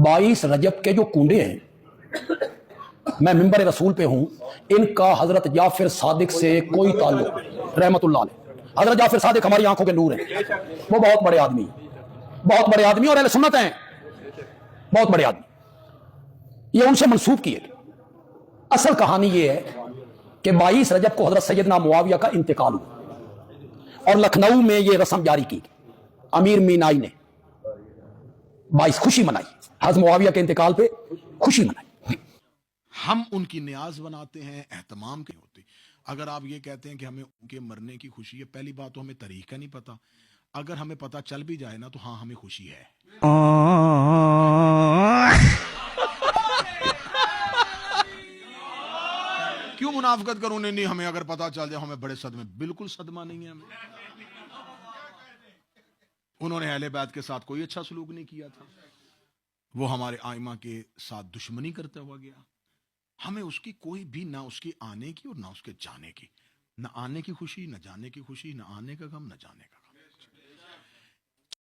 22 रजब के जो कूड़े हैं, मैं मिंबर रसूल पे हूं, इनका हजरत जाफिर सादिक से कोई ताल्लुक नहीं, रहमतुल्लाह अलैह। हजरत जाफिर सादिक हमारी आंखों के नूर हैं, वो बहुत बड़े आदमी, बहुत बड़े आदमी और अहले सुन्नत हैं, बहुत बड़े आदमी। ये उनसे मंसूब किए। असल कहानी ये है कि 22 रजब को हजरत सैयदना मुआविया का इंतकाल हुआ और लखनऊ में ये रस्म जारी की, अमीर मीनाई ने 22 खुशी मनाई, हजरत मुआविया के इंतकाल पे खुशी मनाई। हम उनकी न्याज बनाते हैं, एहतमाम के होते। अगर आप ये कहते हैं कि हमें उनके मरने की खुशी है, पहली बात तो हमें तरीका नहीं पता। अगर हमें पता चल भी जाए ना तो हाँ हमें खुशी है। क्यों मुनाफिकत करूं? नहीं, हमें अगर पता चल जाए हमें बड़े सदमे। बिल्कुल सदमा नहीं है हमें। उन्होंने अहले बैत के साथ कोई अच्छा सलूक नहीं किया था, वो हमारे आइमा के साथ दुश्मनी करता हुआ गया। हमें उसकी कोई भी, ना उसके आने की और ना उसके जाने की, ना आने की खुशी, ना जाने की खुशी, ना आने का गम, ना जाने का।